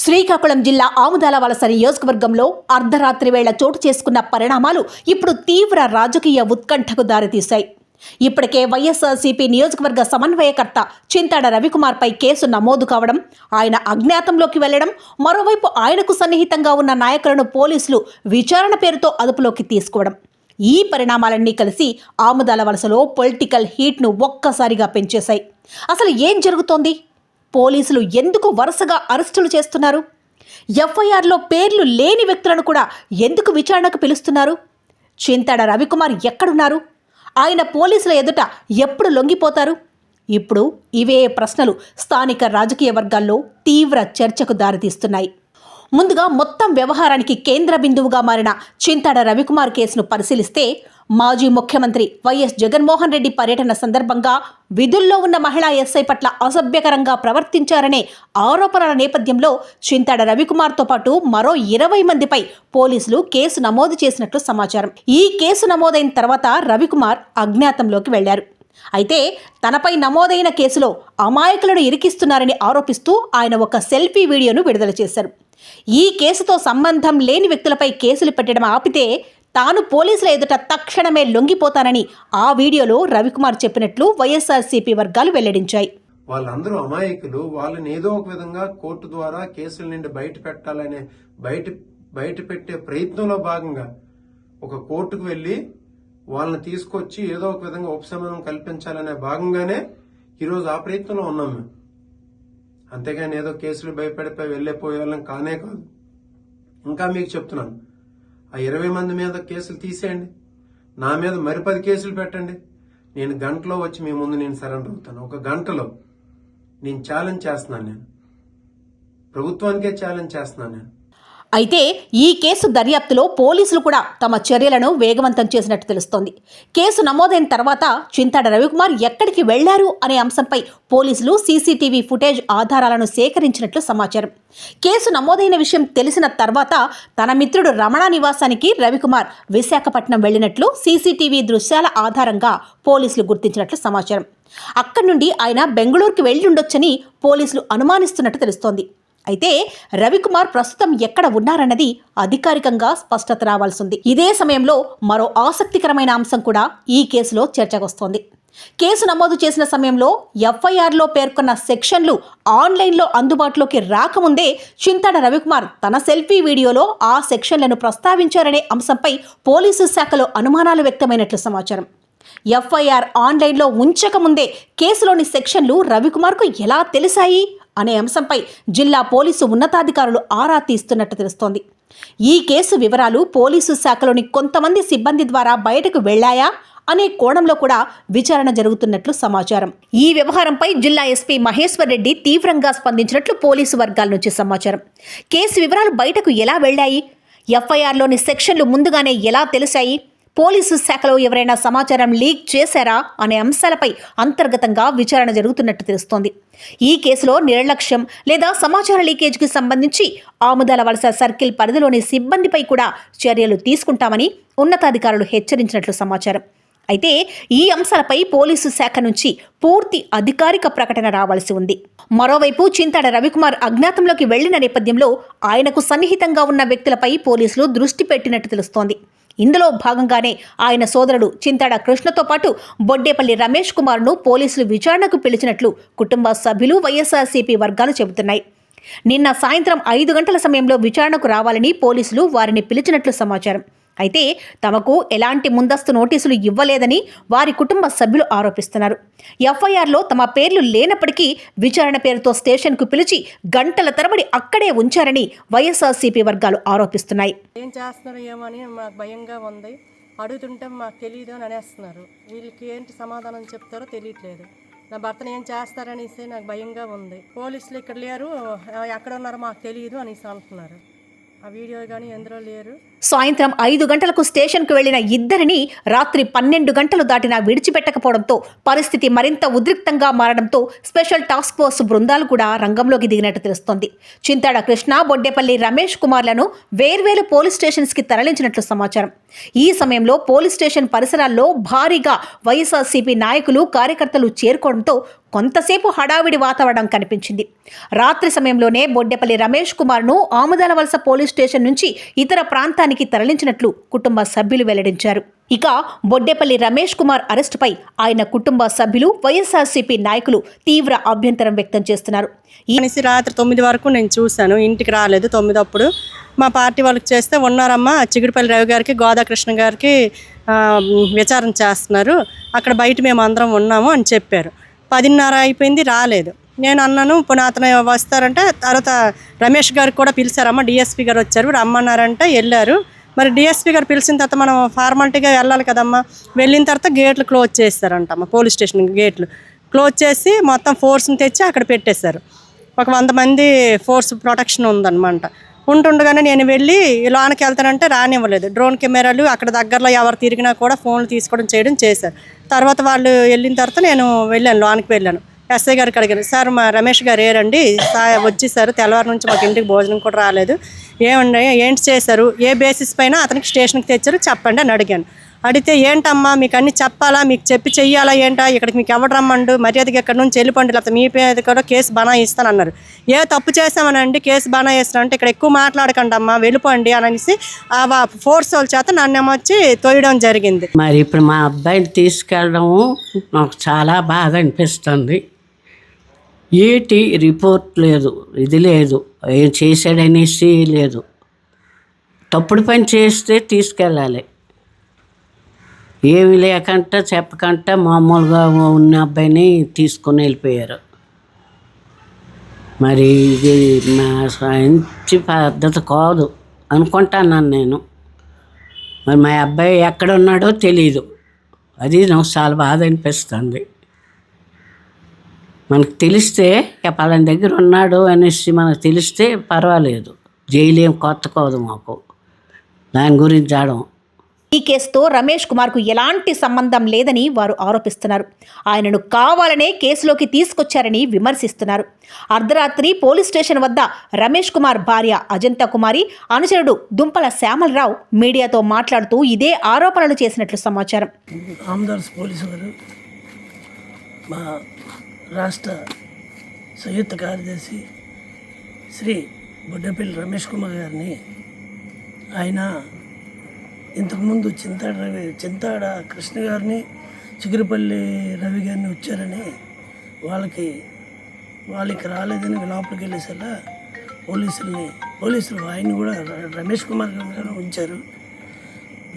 శ్రీకాకుళం జిల్లా ఆముదాల వలస నియోజకవర్గంలో అర్ధరాత్రి వేళ చోటు చేసుకున్న పరిణామాలు ఇప్పుడు తీవ్ర రాజకీయ ఉత్కంఠకు దారితీశాయి. ఇప్పటికే వైఎస్ఆర్సీపీ నియోజకవర్గ సమన్వయకర్త చింతాడ రవికుమార్పై కేసు నమోదు కావడం, ఆయన అజ్ఞాతంలోకి వెళ్లడం, మరోవైపు ఆయనకు సన్నిహితంగా ఉన్న నాయకులను పోలీసులు విచారణ పేరుతో అదుపులోకి తీసుకోవడం, ఈ పరిణామాలన్నీ కలిసి ఆముదాల వలసలో పొలిటికల్ హీట్ను ఒక్కసారిగా పెంచేశాయి. అసలు ఏం జరుగుతోంది? పోలీసులు ఎందుకు వరుసగా అరెస్టులు చేస్తున్నారు? ఎఫ్ఐఆర్లో పేర్లు లేని వ్యక్తులను కూడా ఎందుకు విచారణకు పిలుస్తున్నారు? చింతాడ రవికుమార్ ఎక్కడున్నారు? ఆయన పోలీసుల ఎదుట ఎప్పుడు లొంగిపోతారు? ఇప్పుడు ఇవే ప్రశ్నలు స్థానిక రాజకీయ వర్గాల్లో తీవ్ర చర్చకు దారితీస్తున్నాయి. ముందుగా మొత్తం వ్యవహారానికి కేంద్ర బిందువుగా మారిన చింతాడ రవికుమార్ కేసును పరిశీలిస్తే, మాజీ ముఖ్యమంత్రి వైఎస్ జగన్మోహన్ రెడ్డి పర్యటన సందర్భంగా విధుల్లో ఉన్న మహిళా ఎస్ఐ పట్ల అసభ్యకరంగా ప్రవర్తించారనే ఆరోపణల నేపథ్యంలో చింతాడ రవికుమార్తో పాటు మరో 20 మందిపై పోలీసులు కేసు నమోదు చేసినట్లు సమాచారం. ఈ కేసు నమోదైన తర్వాత రవికుమార్ అజ్ఞాతంలోకి వెళ్లారు. అయితే తనపై నమోదైన కేసులో అమాయకులను ఇరికిస్తున్నారని ఆరోపిస్తూ ఆయన ఒక సెల్ఫీ వీడియోను విడుదల చేశారు. ఈ కేసుతో సంబంధం లేని వ్యక్తులపై కేసులు పెట్టడం ఆపితే తాను పోలీసుల ఎదుట తక్షణమే లొంగిపోతానని ఆ వీడియోలో రవికుమార్ చెప్పినట్లు వైఎస్ఆర్సీపీ వర్గాలు వెల్లడించాయి. వాళ్ళందరూ అమాయకులు. వాళ్ళని ఏదో ఒక విధంగా కోర్టు ద్వారా కేసుల నుండి బయట పెట్టాలనే బయట పెట్టే ప్రయత్నంలో భాగంగా ఒక కోర్టుకు వెళ్లి వాళ్ళని తీసుకొచ్చి ఏదో ఒక విధంగా ఉపశమనం కల్పించాలనే భాగంగానే ఈరోజు ఆ ప్రయత్నంలో ఉన్నాం మేము. అంతేగాని ఏదో కేసులు భయపడిపోయి వెళ్లిపోయే వాళ్ళం కానే కాదు. ఇంకా మీకు చెప్తున్నాను, ఆ 20 మంది మీద కేసులు తీసేయండి, నా మీద మరి 10 కేసులు పెట్టండి. నేను గంటలో వచ్చి మీ ముందు నేను సరెండర్ అవుతాను. ఒక గంటలో నేను ఛాలెంజ్ చేస్తున్నాను. నేను ప్రభుత్వానికే ఛాలెంజ్ చేస్తున్నాను. నేను అయితే ఈ కేసు దర్యాప్తులో పోలీసులు కూడా తమ చర్యలను వేగవంతం చేసినట్టు తెలుస్తోంది. కేసు నమోదైన తర్వాత చింతాడ రవికుమార్ ఎక్కడికి వెళ్లారు అనే అంశంపై పోలీసులు సీసీటీవీ ఫుటేజ్ ఆధారాలను సేకరించినట్లు సమాచారం. కేసు నమోదైన విషయం తెలిసిన తర్వాత తన మిత్రుడు రమణ నివాసానికి రవికుమార్ విశాఖపట్నం వెళ్లినట్లు సీసీటీవీ దృశ్యాల ఆధారంగా పోలీసులు గుర్తించినట్లు సమాచారం. అక్కడి నుండి ఆయన బెంగళూరుకు వెళ్లి ఉండొచ్చని పోలీసులు అనుమానిస్తున్నట్టు తెలుస్తోంది. అయితే రవికుమార్ ప్రస్తుతం ఎక్కడ ఉన్నారన్నది అధికారికంగా స్పష్టత రావాల్సింది. ఇదే సమయంలో మరో ఆసక్తికరమైన అంశం కూడా ఈ కేసులో చర్చకొస్తోంది. కేసు నమోదు చేసిన సమయంలో ఎఫ్ఐఆర్లో పేర్కొన్న సెక్షన్లు ఆన్లైన్లో అందుబాటులోకి రాకముందే చింతాడ రవికుమార్ తన సెల్ఫీ వీడియోలో ఆ సెక్షన్లను ప్రస్తావించారనే అంశంపై పోలీసు శాఖలో అనుమానాలు వ్యక్తమైనట్లు సమాచారం. ఎఫ్ఐఆర్ ఆన్లైన్లో ఉంచకముందే కేసులోని సెక్షన్లు రవికుమార్కు ఎలా తెలిసాయి అనే అంశంపై జిల్లా పోలీసు ఉన్నతాధికారులు ఆరా తీస్తున్నట్టు తెలుస్తోంది. ఈ కేసు వివరాలు పోలీసు శాఖలోని కొంతమంది సిబ్బంది ద్వారా బయటకు వెళ్లాయా అనే కోణంలో కూడా విచారణ జరుగుతున్నట్లు సమాచారం. ఈ వ్యవహారంపై జిల్లా ఎస్పీ మహేశ్వర్ రెడ్డి తీవ్రంగా స్పందించినట్లు పోలీసు వర్గాల నుంచి సమాచారం. కేసు వివరాలు బయటకు ఎలా వెళ్లాయి, ఎఫ్ఐఆర్లోని సెక్షన్లు ముందుగానే ఎలా తెలిసాయి, పోలీసు శాఖలో ఎవరైనా సమాచారం లీక్ చేశారా అనే అంశాలపై అంతర్గతంగా విచారణ జరుగుతున్నట్టు తెలుస్తోంది. ఈ కేసులో నిర్లక్ష్యం లేదా సమాచార లీకేజ్కి సంబంధించి ఆముదాల వలస సర్కిల్ పరిధిలోని సిబ్బందిపై కూడా చర్యలు తీసుకుంటామని ఉన్నతాధికారులు హెచ్చరించినట్లు సమాచారం. అయితే ఈ అంశాలపై పోలీసు శాఖ నుంచి పూర్తి అధికారిక ప్రకటన రావాల్సి ఉంది. మరోవైపు చింతాడ రవికుమార్ అజ్ఞాతంలోకి వెళ్లిన నేపథ్యంలో ఆయనకు సన్నిహితంగా ఉన్న వ్యక్తులపై పోలీసులు దృష్టి పెట్టినట్టు తెలుస్తోంది. ఇందులో భాగంగానే ఆయన సోదరుడు చింతాడ కృష్ణతో పాటు బొడ్డేపల్లి రమేష్ కుమార్ను పోలీసులు విచారణకు పిలిచినట్లు కుటుంబ సభ్యులు వైఎస్ఆర్సీపీ వర్గాలు చెబుతున్నాయి. నిన్న సాయంత్రం 5 గంటల సమయంలో విచారణకు రావాలని పోలీసులు వారిని పిలిచినట్లు సమాచారం. అయితే తమకు ఎలాంటి ముందస్తు నోటీసులు ఇవ్వలేదని వారి కుటుంబ సభ్యులు ఆరోపిస్తున్నారు. ఎఫ్ఐఆర్లో తమ పేర్లు లేనప్పటికీ విచారణ పేరుతో స్టేషన్కు పిలిచి గంటల తరబడి అక్కడే ఉంచారని వైఎస్ఆర్సీపీ వర్గాలు ఆరోపిస్తున్నాయి. ఏం చేస్తున్నారో ఏమో అని మాకు భయంగా ఉంది. అడుగుతుంటే మాకు తెలియదు అని అనేస్తున్నారు. వీళ్ళకి ఏంటి సమాధానం చెప్తారో తెలియట్లేదు. నా భర్తను ఏం చేస్తారనేసి నాకు భయంగా ఉంది. పోలీసులు ఇక్కడ లేరు, ఎక్కడ ఉన్నారో మాకు తెలియదు అనేసి అంటున్నారు. ఆ వీడియో కానీ ఎందులో లేరు. సాయంత్రం 5 గంటలకు స్టేషన్కు వెళ్లిన ఇద్దరిని రాత్రి 12 గంటలు దాటినా విడిచిపెట్టకపోవడంతో పరిస్థితి మరింత ఉద్రిక్తంగా మారడంతో స్పెషల్ టాస్క్ ఫోర్స్ బృందాలు కూడా రంగంలోకి దిగినట్టు తెలుస్తోంది. చింతాడ కృష్ణ, బొడ్డేపల్లి రమేష్ కుమార్లను వేర్వేరు పోలీస్ స్టేషన్స్కి తరలించినట్లు సమాచారం. ఈ సమయంలో పోలీస్ స్టేషన్ పరిసరాల్లో భారీగా వైఎస్ఆర్సీపీ నాయకులు, కార్యకర్తలు చేరుకోవడంతో కొంతసేపు హడావిడి వాతావరణం కనిపించింది. రాత్రి సమయంలోనే బొడ్డెపల్లి రమేష్ కుమార్ను ఆముదాలవలస పోలీస్ స్టేషన్ నుంచి ఇతర ప్రాంతానికి తరలించినట్లు కుటుంబ సభ్యులు వెల్లడించారు. ఇక బొడ్డెపల్లి రమేష్ కుమార్ అరెస్టుపై ఆయన కుటుంబ సభ్యులు, వైఎస్ఆర్సీపీ నాయకులు తీవ్ర అభ్యంతరం వ్యక్తం చేస్తున్నారు. అనేసి రాత్రి 9 వరకు నేను చూశాను, ఇంటికి రాలేదు. 9 అప్పుడు మా పార్టీ వాళ్ళకి చేస్తే ఉన్నారమ్మా, చిగురుపల్లి రవి గారికి, గోదాకృష్ణ గారికి విచారణ చేస్తున్నారు, అక్కడ బయట మేము అందరం ఉన్నాము అని చెప్పారు. 10:30 అయిపోయింది, రాలేదు. నేను అన్నాను, ఇప్పుడు అతను వస్తారంటే తర్వాత రమేష్ గారికి కూడా పిలిచారమ్మా, డిఎస్పీ గారు వచ్చారు, రమ్మన్నారంటే వెళ్ళారు. మరి డిఎస్పీ గారు పిలిచిన తర్వాత మనం ఫార్మాలిటీగా వెళ్ళాలి కదమ్మా. వెళ్ళిన తర్వాత గేట్లు క్లోజ్ చేస్తారంటమ్మా, పోలీస్ స్టేషన్ గేట్లు క్లోజ్ చేసి మొత్తం ఫోర్స్ని తెచ్చి అక్కడ పెట్టేశారు. ఒక 100 మంది ఫోర్స్ ప్రొటెక్షన్ ఉందన్నమాట. ఉంటుండగానే నేను వెళ్ళి లోనికి వెళ్తానంటే రానివ్వలేదు. డ్రోన్ కెమెరాలు అక్కడ దగ్గరలో ఎవరు తిరిగినా కూడా ఫోన్లు తీసుకోవడం చేయడం చేశారు. తర్వాత వాళ్ళు వెళ్ళిన తర్వాత నేను వెళ్ళాను, లోనికి వెళ్ళాను. ఎస్ఐ గారికి అడిగాను, సార్ మా రమేష్ గారు ఏరండి వచ్చేసారు, తెల్లవారు నుంచి మాకు ఇంటికి భోజనం కూడా రాలేదు, ఏమండి ఏంటి చేశారు, ఏ బేసిస్ పైన అతనికి స్టేషన్కి తెచ్చారు చెప్పండి అని అడిగాను. అడిగితే ఏంటమ్మా మీకు అన్ని చెప్పాలా, మీకు చెప్పి చెయ్యాలా ఏంటా, ఇక్కడికి మీకు ఎవరు రమ్మండు, మర్యాదగా ఇక్కడ నుంచి వెళ్ళిపోండి, లేకపోతే మీ పేద కూడా కేసు బనాయిస్తాను అన్నారు. ఏ తప్పు చేసామనండి కేసు బనాయిస్తానంటే ఇక్కడ ఎక్కువ మాట్లాడకండి అమ్మా వెళ్ళిపోండి అనేసి ఆ ఫోర్స్ వాళ్ళ చేత నన్నేమో వచ్చి తోయడం జరిగింది. మరి ఇప్పుడు మా అబ్బాయిని తీసుకెళ్ళడము నాకు చాలా బాధ అనిపిస్తుంది. ఏటి రిపోర్ట్ లేదు, ఇది లేదు, ఏం చేశాడనేసి లేదు. తప్పుడు పని చేస్తే తీసుకెళ్ళాలి, ఏమి లేకుండా చెప్పకుండా మామూలుగా ఉన్న అబ్బాయిని తీసుకొని వెళ్ళిపోయారు. మరి ఇది మా మంచి పద్ధతి కాదు అనుకుంటాను నేను. మరి మా అబ్బాయి ఎక్కడ ఉన్నాడో తెలీదు, అది నాకు చాలా బాధ అనిపిస్తుంది. మనకు తెలిస్తే పలానా దగ్గర ఉన్నాడు అనేసి మనకు తెలిస్తే పర్వాలేదు, జైలు ఏం కొత్త కాదు మాకు, దాని గురించి ఆడం. ఈ కేసుతో రమేష్ కుమార్కు ఎలాంటి సంబంధం లేదని వారు ఆరోపిస్తున్నారు. ఆయనను కావాలనే కేసులోకి తీసుకొచ్చారని విమర్శిస్తున్నారు. అర్ధరాత్రి పోలీస్ స్టేషన్ వద్ద రమేష్ కుమార్ భార్య అజంతా కుమారి, అనుచరుడు దుంపల శ్యామలరావు మీడియాతో మాట్లాడుతూ ఇదే ఆరోపణలు చేసినట్లు సమాచారం. ఆమదాల్స్ పోలీసు వారు మా రాష్ట్ర సంయుక్త కార్యదర్శి శ్రీ బొడ్డెపల్లి రమేష్ కుమార్ గారిని, ఆయన ఇంతకుముందు చింతాడ కృష్ణ గారిని, చిగురుపల్లి రవి గారిని వచ్చారని వాళ్ళకి రాలేదని లోపలికి వెళ్ళేసరిగా పోలీసులు ఆయన్ని కూడా రమేష్ కుమార్ గారు ఉంచారు.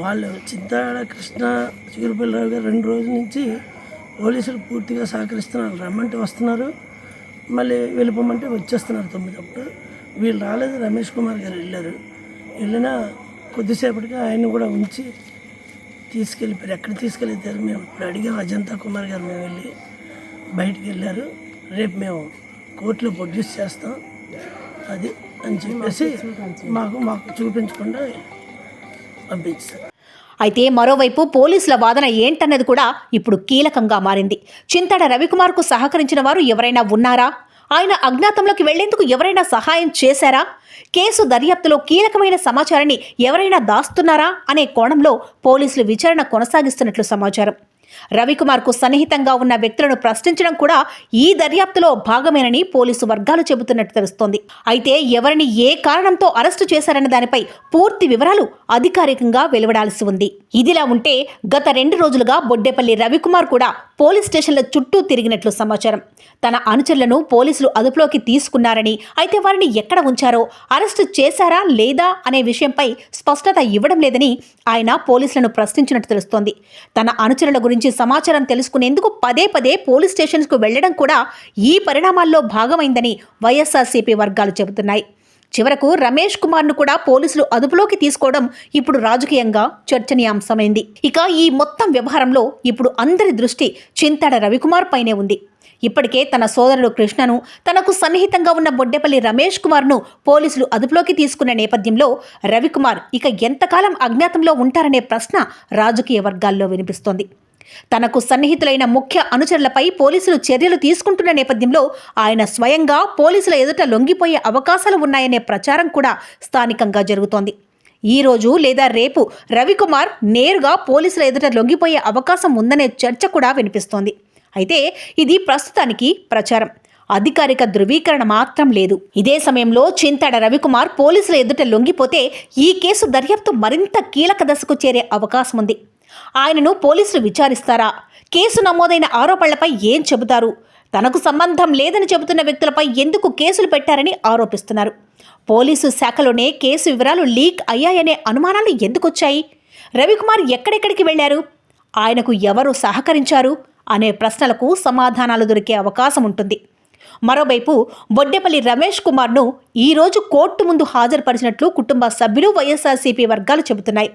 వాళ్ళు చింతాడ కృష్ణ, చిగురుపల్లి రవి గారు 2 రోజుల నుంచి పోలీసులు పూర్తిగా సహకరిస్తున్నారు, రమ్మంటే వస్తున్నారు, మళ్ళీ వెళ్ళిపోమంటే వచ్చేస్తున్నారు 9 అప్పుడు. వీళ్ళు రాలేదు, రమేష్ కుమార్ గారు వెళ్ళారు. వెళ్ళినా కొద్దిసేపటిగా ఆయన కూడా ఉంచి తీసుకెళ్ళిపోయారు. ఎక్కడ తీసుకెళ్ళిపోయారు మేము ఇప్పుడు అడిగాం, అజంతా కుమార్ గారు మేము వెళ్ళి బయటికి వెళ్ళారు, రేపు మేము కోర్టులో ప్రొడ్యూస్ చేస్తాం అది అని చెప్పేసి మాకు చూపించకుండా పంపించారు. అయితే మరోవైపు పోలీసుల వాదన ఏంటన్నది కూడా ఇప్పుడు కీలకంగా మారింది. చింతాడ రవికుమార్కు సహకరించిన వారు ఎవరైనా ఉన్నారా? ఆయన అజ్ఞాతంలోకి వెళ్లేందుకు ఎవరైనా సహాయం చేశారా? కేసు దర్యాప్తులో కీలకమైన సమాచారాన్ని ఎవరైనా దాస్తున్నారా అనే కోణంలో పోలీసులు విచారణ కొనసాగిస్తున్నట్లు సమాచారం. రవికుమార్కు సన్నిహితంగా ఉన్న వ్యక్తులను ప్రశ్నించడం కూడా ఈ దర్యాప్తులో భాగమేనని పోలీసు వర్గాలు చెబుతున్నట్టు తెలుస్తోంది. అయితే ఎవరిని ఏ కారణంతో అరెస్టు చేశారన్న దానిపై పూర్తి వివరాలు అధికారికంగా వెలువడాల్సి ఉంది. ఇదిలా ఉంటే గత 2 రోజులుగా బొడ్డెపల్లి రవికుమార్ కూడా పోలీస్ స్టేషన్ల చుట్టూ తిరిగినట్లు సమాచారం. తన అనుచరులను పోలీసులు అదుపులోకి తీసుకున్నారని, అయితే వారిని ఎక్కడ ఉంచారో, అరెస్టు చేశారా లేదా అనే విషయంపై స్పష్టత ఇవ్వడం లేదని ఆయన పోలీసులను ప్రశ్నించినట్టు తెలుస్తోంది. తన అనుచరుల గురించి సమాచారం తెలుసుకునేందుకు పదే పోలీస్ స్టేషన్స్కు వెళ్లడం కూడా ఈ పరిణామాల్లో భాగమైందని వైఎస్ఆర్సీపీ వర్గాలు చెబుతున్నాయి. చివరకు రమేష్ కుమార్ను కూడా పోలీసులు అదుపులోకి తీసుకోవడం ఇప్పుడు రాజకీయంగా చర్చనీయాంశమైంది. ఇక ఈ మొత్తం వ్యవహారంలో ఇప్పుడు అందరి దృష్టి చింతాడ రవికుమార్ పైనే ఉంది. ఇప్పటికే తన సోదరుడు కృష్ణను, తనకు సన్నిహితంగా ఉన్న బొడ్డెపల్లి రమేష్ కుమార్ను పోలీసులు అదుపులోకి తీసుకున్న నేపథ్యంలో రవికుమార్ ఇక ఎంతకాలం అజ్ఞాతంలో ఉంటారనే ప్రశ్న రాజకీయ వర్గాల్లో వినిపిస్తోంది. తనకు సన్నిహితులైన ముఖ్య అనుచరులపై పోలీసులు చర్యలు తీసుకుంటున్న నేపథ్యంలో ఆయన స్వయంగా పోలీసుల ఎదుట లొంగిపోయే అవకాశాలు ఉన్నాయనే ప్రచారం కూడా స్థానికంగా జరుగుతోంది. ఈ రోజు లేదా రేపు రవికుమార్ నేరుగా పోలీసుల ఎదుట లొంగిపోయే అవకాశం ఉందనే చర్చ కూడా వినిపిస్తోంది. అయితే ఇది ప్రస్తుతానికి ప్రచారం, అధికారిక ధృవీకరణ మాత్రం లేదు. ఇదే సమయంలో చింతాడ రవికుమార్ పోలీసుల ఎదుట లొంగిపోతే ఈ కేసు దర్యాప్తు మరింత కీలక దశకు చేరే అవకాశం ఉంది. ఆయనను పోలీసులు విచారిస్తారా? కేసు నమోదైన ఆరోపణలపై ఏం చెబుతారు? తనకు సంబంధం లేదని చెబుతున్న వ్యక్తులపై ఎందుకు కేసులు పెట్టారని ఆరోపిస్తున్నారు. పోలీసు శాఖలోనే కేసు వివరాలు లీక్ అయ్యాయనే అనుమానాలు ఎందుకొచ్చాయి? రవికుమార్ ఎక్కడెక్కడికి వెళ్లారు? ఆయనకు ఎవరు సహకరించారు అనే ప్రశ్నలకు సమాధానాలు దొరికే అవకాశం ఉంటుంది. మరోవైపు బొడ్డేపల్లి రమేష్ కుమార్ను ఈరోజు కోర్టు ముందు హాజరుపరిచినట్లు కుటుంబ సభ్యులు, వైఎస్ఆర్సీపీ వర్గాలు చెబుతున్నాయి.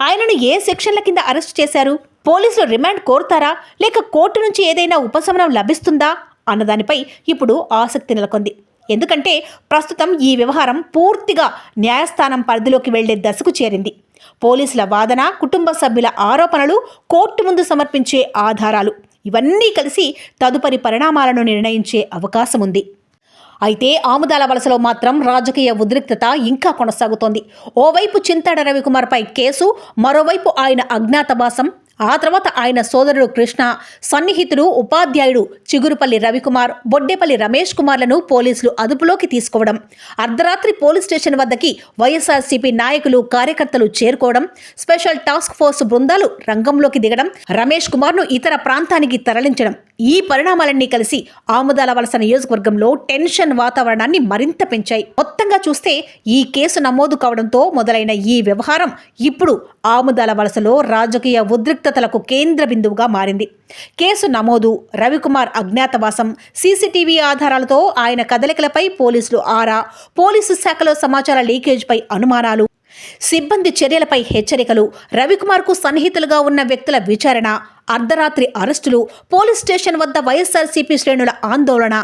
ఆయనను ఏ సెక్షన్ల కింద అరెస్ట్ చేశారు? పోలీసులు రిమాండ్ కోరుతారా, లేక కోర్టు నుంచి ఏదైనా ఉపశమనం లభిస్తుందా అన్నదానిపై ఇప్పుడు ఆసక్తి నెలకొంది. ఎందుకంటే ప్రస్తుతం ఈ వ్యవహారం పూర్తిగా న్యాయస్థానం పరిధిలోకి వెళ్లే దశకు చేరింది. పోలీసుల వాదన, కుటుంబ సభ్యుల ఆరోపణలు, కోర్టు ముందు సమర్పించే ఆధారాలు ఇవన్నీ కలిసి తదుపరి పరిణామాలను నిర్ణయించే అవకాశం ఉంది. అయితే ఆముదాల వలసలో మాత్రం రాజకీయ ఉద్రిక్తత ఇంకా కొనసాగుతోంది. ఓవైపు చింతాడ రవికుమార్పై కేసు, మరోవైపు ఆయన అజ్ఞాతవాసం, ఆ తర్వాత ఆయన సోదరుడు కృష్ణ, సన్నిహితుడు ఉపాధ్యాయుడు చిగురుపల్లి రవికుమార్, బొడ్డేపల్లి రమేష్ కుమార్లను పోలీసులు అదుపులోకి తీసుకోవడం, అర్ధరాత్రి పోలీస్ స్టేషన్ వద్దకి వైఎస్ఆర్సీపీ నాయకులు, కార్యకర్తలు చేరుకోవడం, స్పెషల్ టాస్క్ ఫోర్స్ బృందాలు రంగంలోకి దిగడం, రమేష్ కుమార్ను ఇతర ప్రాంతానికి తరలించడం, ఈ పరిణామాలన్నీ కలిసి ఆముదాల వలస నియోజకవర్గంలో టెన్షన్ వాతావరణాన్ని మరింత పెంచాయి. మొత్తంగా చూస్తే ఈ కేసు నమోదు కావడంతో మొదలైన ఈ వ్యవహారం ఇప్పుడు ఆముదాల వలసలో రాజకీయ ఉద్రిక్తతలకు కేంద్ర బిందువుగా మారింది. కేసు నమోదు, రవికుమార్ అజ్ఞాతవాసం, సీసీటీవీ ఆధారాలతో ఆయన కదలికలపై పోలీసులు ఆరా, పోలీసు శాఖలో సమాచార లీకేజ్పై అనుమానాలు, సిబ్బంది చర్యలపై హెచ్చరికలు, రవికుమార్కు సన్నిహితులుగా ఉన్న వ్యక్తుల విచారణ, అర్ధరాత్రి అరెస్టులు, పోలీస్ స్టేషన్ వద్ద వైఎస్ఆర్సీపీ శ్రేణుల ఆందోళన,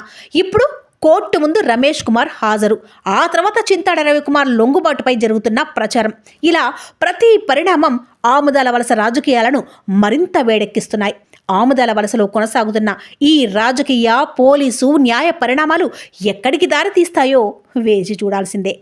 ఇప్పుడు కోర్టు ముందు రమేష్ కుమార్ హాజరు, ఆ తర్వాత చింతాడ రవికుమార్ లొంగుబాటుపై జరుగుతున్న ప్రచారం, ఇలా ప్రతి పరిణామం ఆముదాల వలస రాజకీయాలను మరింత వేడెక్కిస్తున్నాయి. ఆముదాల వలసలో కొనసాగుతున్న ఈ రాజకీయ, పోలీసు, న్యాయ పరిణామాలు ఎక్కడికి దారి తీస్తాయో వేచి చూడాల్సిందే.